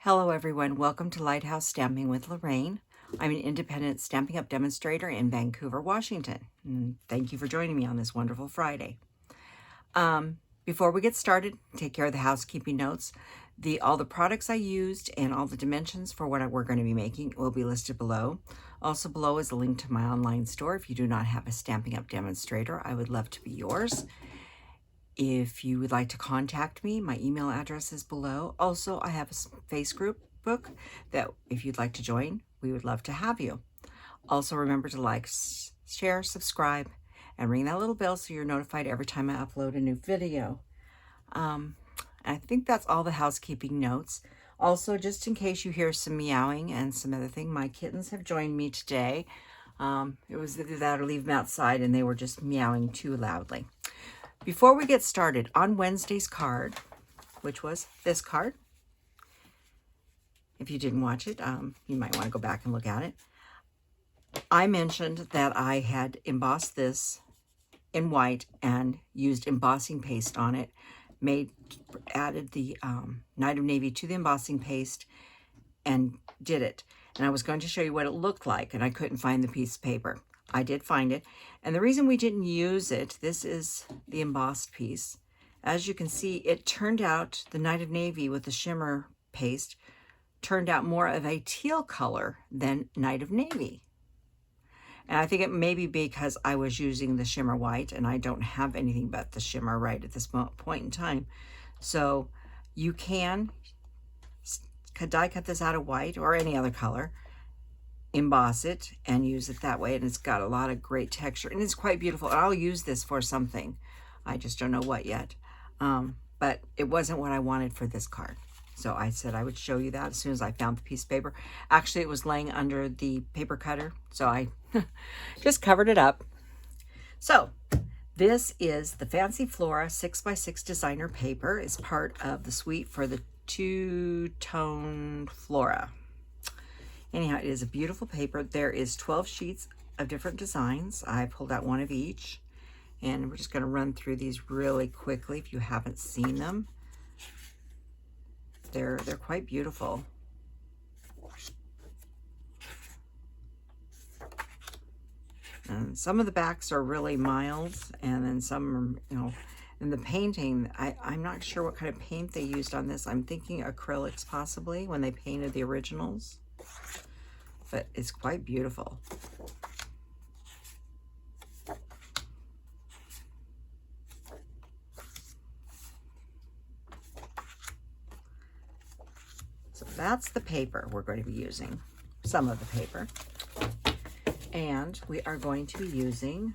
Hello everyone, welcome to Lighthouse Stamping with Lorraine. I'm an independent Stampin' Up! Demonstrator in Vancouver, Washington. And thank you for joining me on this wonderful Friday. Before we get started, take care of the housekeeping notes. All the products I used and all the dimensions for what we're going to be making will be listed below. Also below is a link to my online store. If you do not have a Stampin' Up! Demonstrator, I would love to be yours. If you would like to contact me, my email address is below. Also, I have a Facebook group that if you'd like to join, we would love to have you. Also, remember to like, share, subscribe, and ring that little bell so you're notified every time I upload a new video. I think that's all the housekeeping notes. Also, just in case you hear some meowing and some other thing, my kittens have joined me today. It was either that or leave them outside and they were just meowing too loudly. Before we get started, on Wednesday's card, which was this card, if you didn't watch it, you might want to go back and look at it. I mentioned that I had embossed this in white and used embossing paste on it, added the Night of Navy to the embossing paste and did it. And I was going to show you what it looked like, and I couldn't find the piece of paper. I did find it. And the reason we didn't use it, this is the embossed piece. As you can see, it turned out, the Night of Navy with the shimmer paste, turned out more of a teal color than Night of Navy. And I think it may be because I was using the shimmer white and I don't have anything but the shimmer right at this point in time. So you can die cut this out of white or any other color, emboss it and use it that way, and it's got a lot of great texture and it's quite beautiful. And I'll use this for something, I just don't know what yet, but it wasn't what I wanted for this card, so I said I would show you that as soon as I found the piece of paper. Actually, it was laying under the paper cutter, so I just covered it up. So this is the Fancy Flora 6x6 designer paper. It's part of the suite for the two-toned Flora. Anyhow, it is a beautiful paper. There is 12 sheets of different designs. I pulled out one of each, and we're just going to run through these really quickly if you haven't seen them. They're quite beautiful. And some of the backs are really mild, and then some are, and the painting, I'm not sure what kind of paint they used on this. I'm thinking acrylics possibly when they painted the originals. But it's quite beautiful. So that's the paper we're going to be using, some of the paper. And we are going to be using,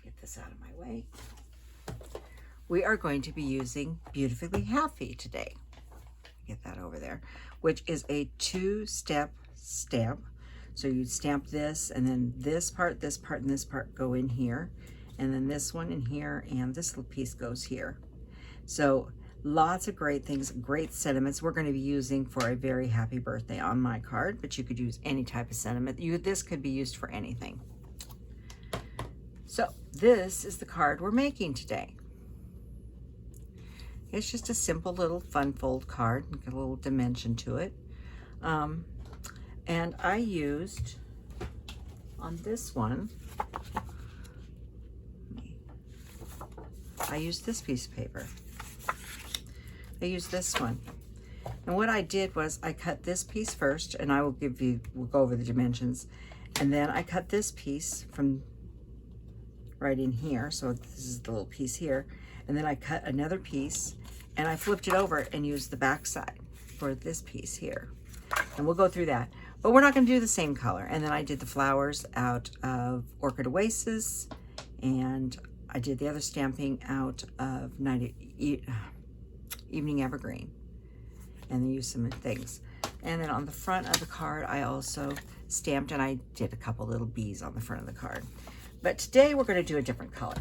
get this out of my way. We are going to be using Beautifully Happy today. Get that over there, which is a two-step stamp. So you stamp this, and then this part, and this part go in here, and then this one in here, and this little piece goes here. So lots of great things, great sentiments we're going to be using for a very happy birthday on my card, but you could use any type of sentiment. This could be used for anything. So this is the card we're making today. It's just a simple little fun fold card, a little dimension to it. And I used, on this one, I used this piece of paper. I used this one. And what I did was I cut this piece first, and we'll go over the dimensions. And then I cut this piece from right in here. So this is the little piece here. And then I cut another piece, and I flipped it over and used the back side for this piece here. And we'll go through that. But we're not going to do the same color. And then I did the flowers out of Orchid Oasis, and I did the other stamping out of Evening Evergreen. And then used some things. And then on the front of the card, I also stamped, and I did a couple little bees on the front of the card. But today we're going to do a different color.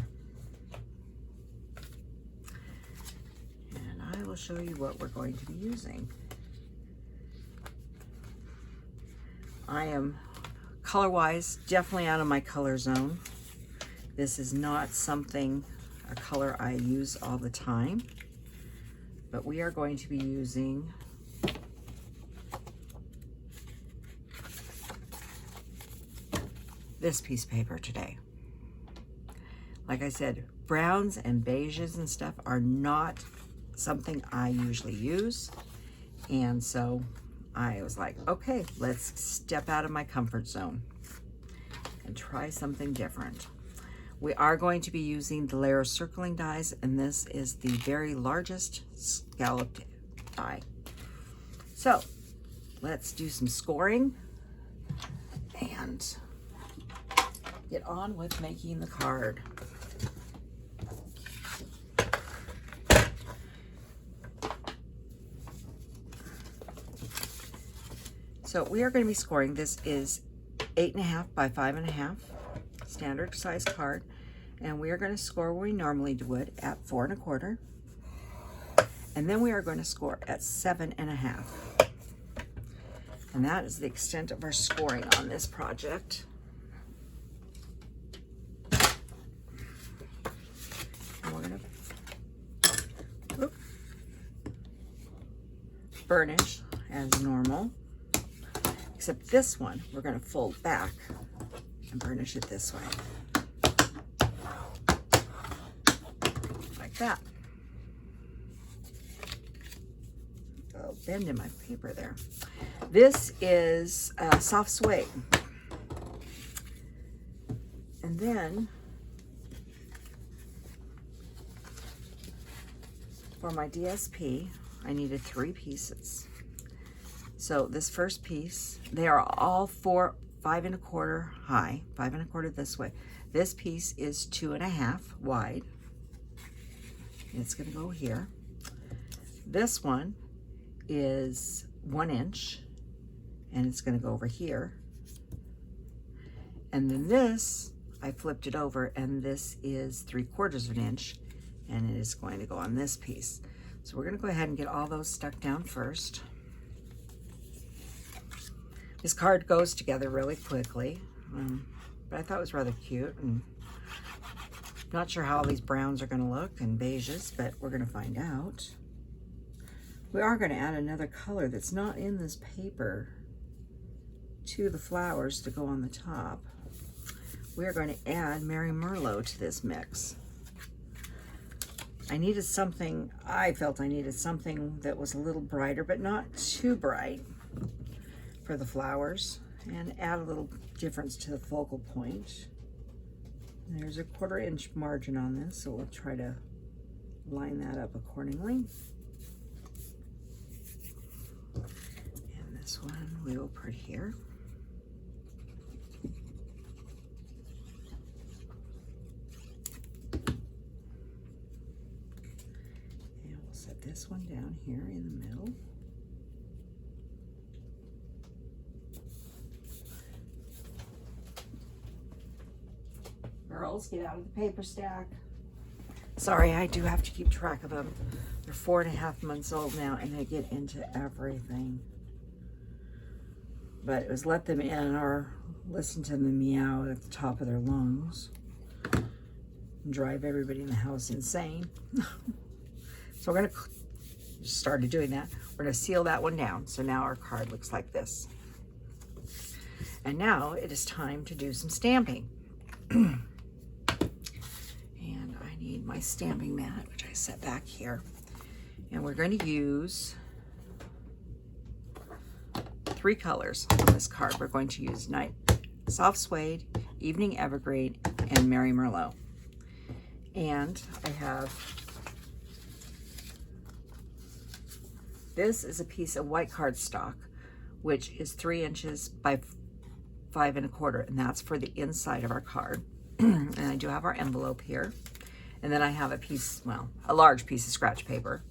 I will show you what we're going to be using. I am color-wise definitely out of my color zone. This is not a color I use all the time, but we are going to be using this piece of paper today. Like I said, browns and beiges and stuff are not something I usually use. And so I was like, okay, let's step out of my comfort zone and try something different. We are going to be using the layer circling dies, and this is the very largest scalloped die. So let's do some scoring and get on with making the card. So we are going to be scoring. This is 8.5 by 5.5 standard size card, and we are going to score where we normally would at 4 1/4, and then we are going to score at 7.5, and that is the extent of our scoring on this project. And we're going to burnish as normal. Except this one, we're going to fold back and burnish it this way. Like that. Oh, bend in my paper there. This is Soft Suede. And then, for my DSP, I needed 3 pieces. So this first piece, they are all 5 1/4 high, 5 1/4 this way. This piece is 2.5 wide. It's going to go here. This one is 1 inch, and it's going to go over here. And then this, I flipped it over, and this is 3/4 of an inch, and it is going to go on this piece. So we're going to go ahead and get all those stuck down first. This card goes together really quickly, but I thought it was rather cute. And not sure how all these browns are going to look and beiges, but we're going to find out. We are going to add another color that's not in this paper to the flowers to go on the top. We are going to add Mary Merlot to this mix. I felt I needed something that was a little brighter, but not too bright for the flowers, and add a little difference to the focal point. There's a 1/4 inch margin on this, so we'll try to line that up accordingly. And this one we will put here. And we'll set this one down here in the middle. Girls, get out of the paper stack. Sorry, I do have to keep track of them. They're 4.5 months old now, and they get into everything. But it was let them in or listen to them meow at the top of their lungs and drive everybody in the house insane. So we're going to just started doing that. We're going to seal that one down. So now our card looks like this. And now it is time to do some stamping. And I need my stamping mat, which I set back here. And we're going to use 3 colors on this card. We're going to use Soft Suede, Evening Evergreen, and Mary Merlot. And I have, this is a piece of white cardstock, which is 3 inches by 5 1/4, and that's for the inside of our card. And I do have our envelope here. And then I have a piece, well, a large piece of scratch paper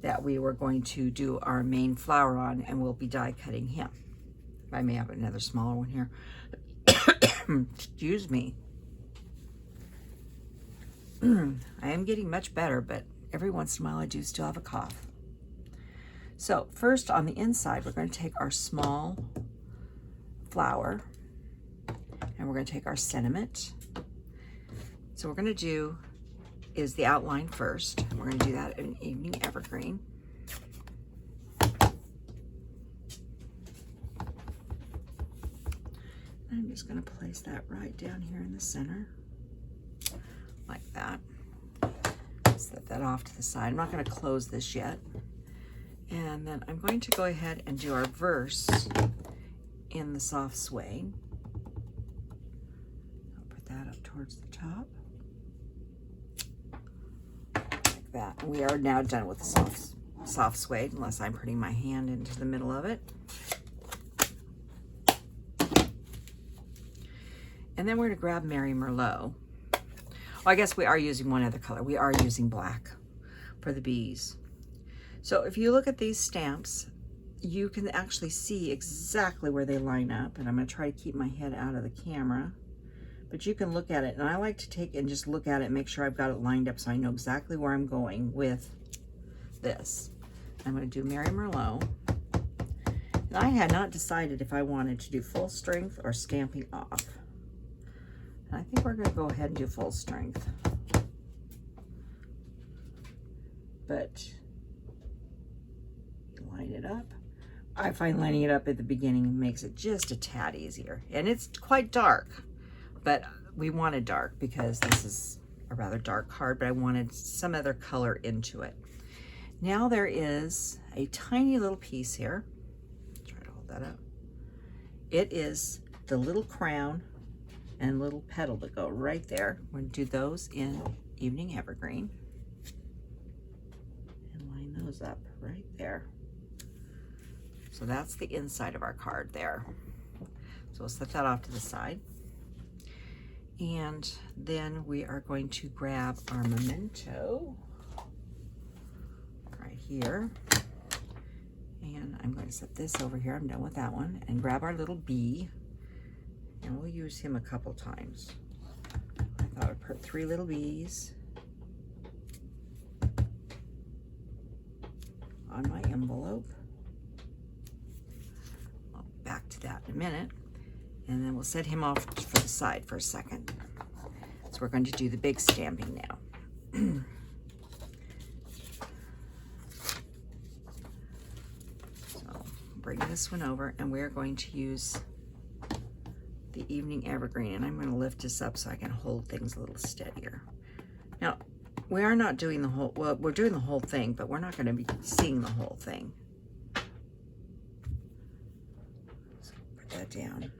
that we were going to do our main flower on, and we'll be die cutting him. I may have another smaller one here. Excuse me. I am getting much better, but every once in a while I do still have a cough. So first on the inside, we're going to take our small flower and we're going to take our sentiment. So what we're going to do is the outline first. We're going to do that in Evening Evergreen. I'm just going to place that right down here in the center, like that. Set that off to the side. I'm not going to close this yet. And then I'm going to go ahead and do our verse in the soft suede. I'll put that up towards the top. Like that. And we are now done with the soft suede, unless I'm putting my hand into the middle of it. And then we're going to grab Mary Merlot. Well, I guess we are using one other color. We are using black for the bees. So if you look at these stamps, you can actually see exactly where they line up. And I'm going to try to keep my head out of the camera. But you can look at it. And I like to take and just look at it and make sure I've got it lined up so I know exactly where I'm going with this. I'm going to do Mary Merlot. And I had not decided if I wanted to do full strength or stamping off. I think we're going to go ahead and do full strength. But line it up. I find lining it up at the beginning makes it just a tad easier. And it's quite dark, but we wanted dark because this is a rather dark card, but I wanted some other color into it. Now there is a tiny little piece here. Try to hold that up. It is the little crown and little petal that go right there. We're going to do those in Evening Evergreen. And line those up right there. So that's the inside of our card there. So we'll set that off to the side. And then we are going to grab our Memento right here. And I'm going to set this over here. I'm done with that one. And grab our little bee. And we'll use him a couple times. I thought I'd put 3 little bees on my envelope. I'll back to that in a minute. And then we'll set him off for the side for a second. So we're going to do the big stamping now. So bring this one over and we're going to use the Evening Evergreen, and I'm going to lift this up so I can hold things a little steadier. Now, we are not doing the whole, well, we're doing the whole thing, but we're not going to be seeing the whole thing. So put that down.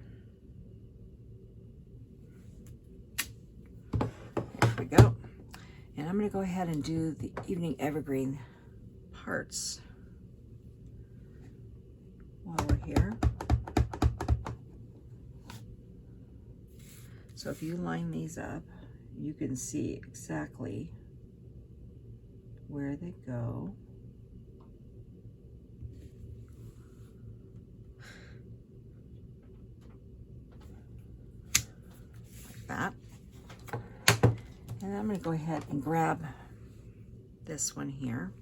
There we go. And I'm going to go ahead and do the Evening Evergreen parts while we're here. So if you line these up, you can see exactly where they go. Like that. And I'm going to go ahead and grab this one here.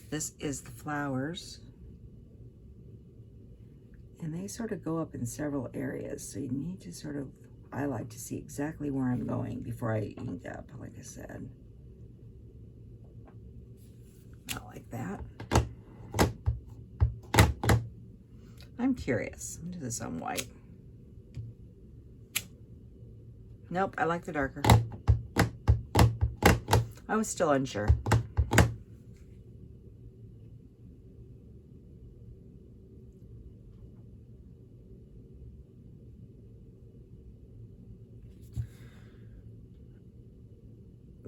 This is the flowers. And they sort of go up in several areas. So you need to sort of, I like to see exactly where I'm going before I ink up, like I said. Not like that. I'm curious. I'll do this on white. Nope, I like the darker. I was still unsure.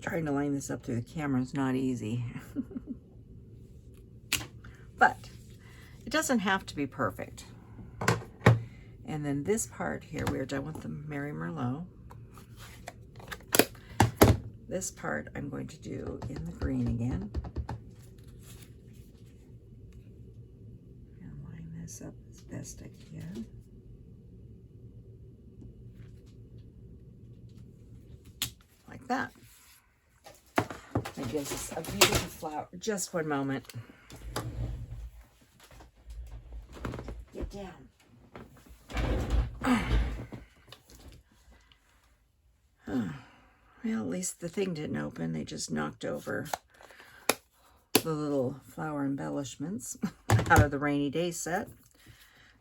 Trying to line this up through the camera is not easy. But it doesn't have to be perfect. And then this part here, we're done with the Mary Merlot. This part I'm going to do in the green again. And line this up as best I can. Like that. That gives us a beautiful flower. Just one moment. Get down. Well, at least the thing didn't open. They just knocked over the little flower embellishments out of the rainy day set.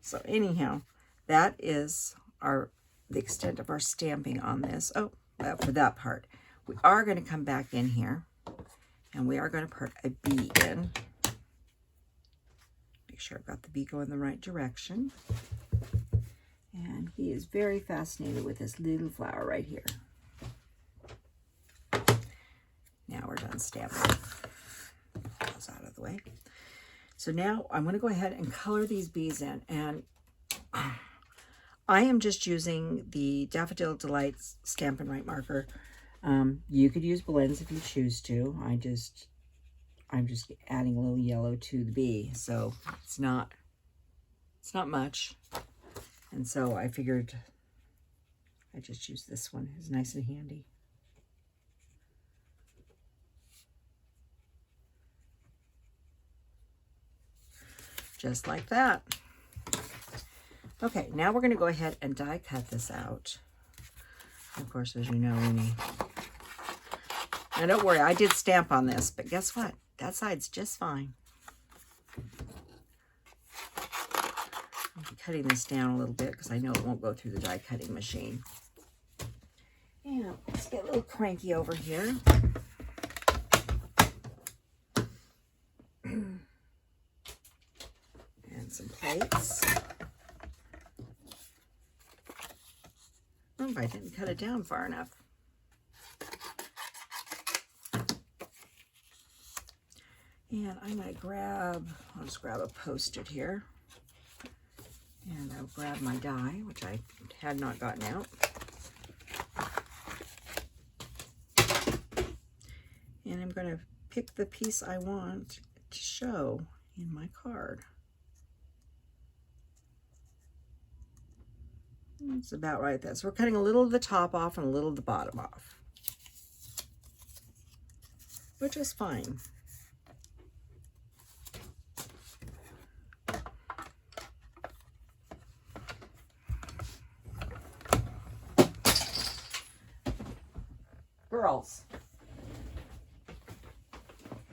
So anyhow, that is our the extent of our stamping on this. Oh, for that part. We are going to come back in here, and we are going to put a bee in. Make sure I've got the bee going the right direction. And he is very fascinated with this little flower right here. Now we're done stamping. Those out of the way. So now I'm going to go ahead and color these bees in, and I am just using the Daffodil Delights Stampin' Right marker. You could use blends if you choose to. I'm just adding a little yellow to the bee, so it's not much. And so I figured I just use this one. It's nice and handy. Just like that. Okay, now we're going to go ahead and die cut this out. Of course, as you know, we need... Now don't worry, I did stamp on this, but guess what? That side's just fine. I'll be cutting this down a little bit because I know it won't go through the die cutting machine. And let's get a little cranky over here. And some plates. Oh, I didn't cut it down far enough. And I might I'll just grab a Post-it here. And I'll grab my die, which I had not gotten out. And I'm going to pick the piece I want to show in my card. It's about right there. So we're cutting a little of the top off and a little of the bottom off, which is fine. Girls,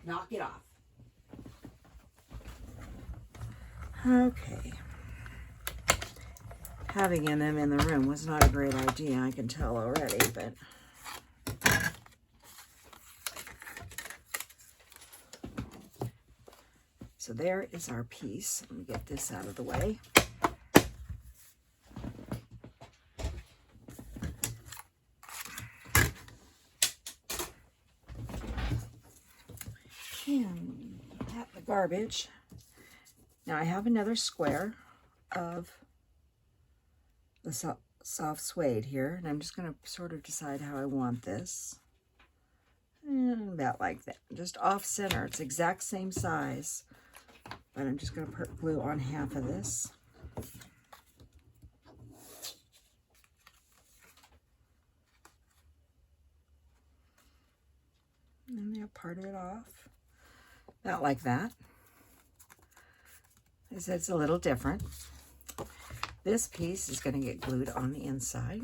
knock it off. Okay. Having them in the room was not a great idea, I can tell already, but so there is our piece. Let me get this out of the way. And at the garbage. Now I have another square of the soft suede here, and I'm just going to sort of decide how I want this. And about like that, just off center. It's exact same size, but I'm just going to put glue on half of this. And then part of it off, about like that. It's a little different. This piece is going to get glued on the inside.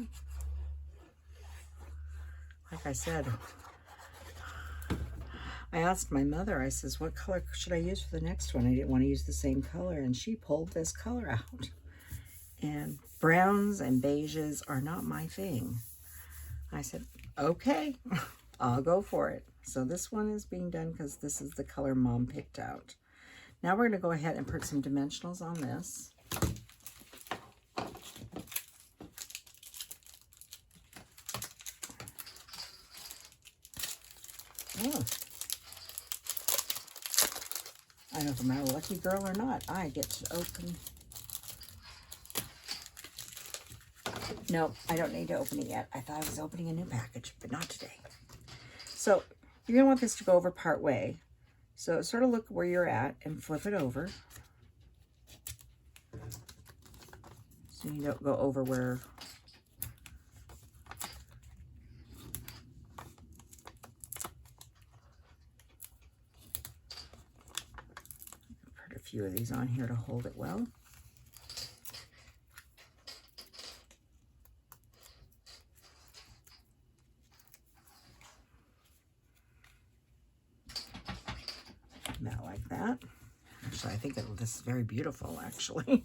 Like I said, I asked my mother, I says, what color should I use for the next one? I didn't want to use the same color, and she pulled this color out. And browns and beiges are not my thing. I said, okay, I'll go for it. So this one is being done because this is the color Mom picked out. Now we're going to go ahead and put some dimensionals on this. Oh. I don't know if I'm a lucky girl or not. I get to open. No, I don't need to open it yet. I thought I was opening a new package, but not today. So you're going to want this to go over part way. So sort of look where you're at and flip it over. So you don't go over where... Put a few of these on here to hold it well. About like that. Actually, I think this is very beautiful, actually.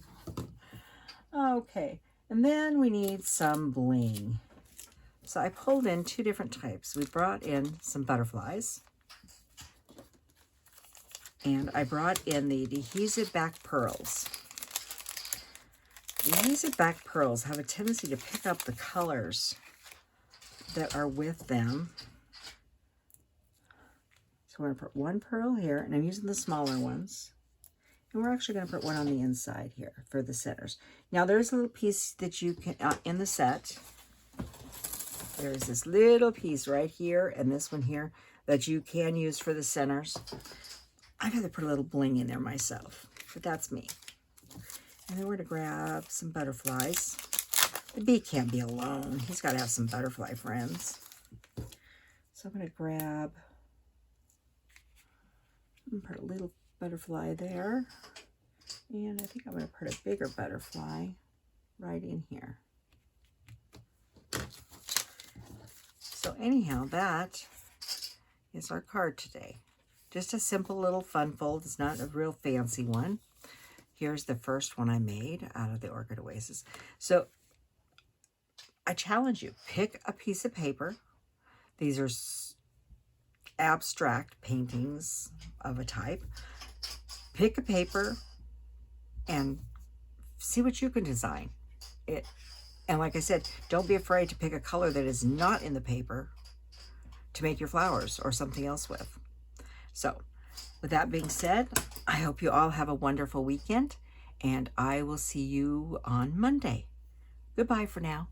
Okay, And then we need some bling. So I pulled in two different types. We brought in some butterflies. And I brought in the Adhesive back pearls. The Adhesive back pearls have a tendency to pick up the colors that are with them. So we're going to put one pearl here, and I'm using the smaller ones. And we're actually going to put one on the inside here for the centers. Now there's a little piece that you can, in the set, there's this little piece right here and this one here that you can use for the centers. I'd rather put a little bling in there myself, but that's me. And then we're going to grab some butterflies. The bee can't be alone. He's got to have some butterfly friends. So I'm going to grab and put a little butterfly there. And I think I'm going to put a bigger butterfly right in here. So anyhow, that is our card today. Just a simple little fun fold. It's not a real fancy one. Here's the first one I made out of the Orchid Oasis. So I challenge you, pick a piece of paper. These are abstract paintings of a type. Pick a paper and see what you can design. And like I said, don't be afraid to pick a color that is not in the paper to make your flowers or something else with. So, with that being said, I hope you all have a wonderful weekend, and I will see you on Monday. Goodbye for now.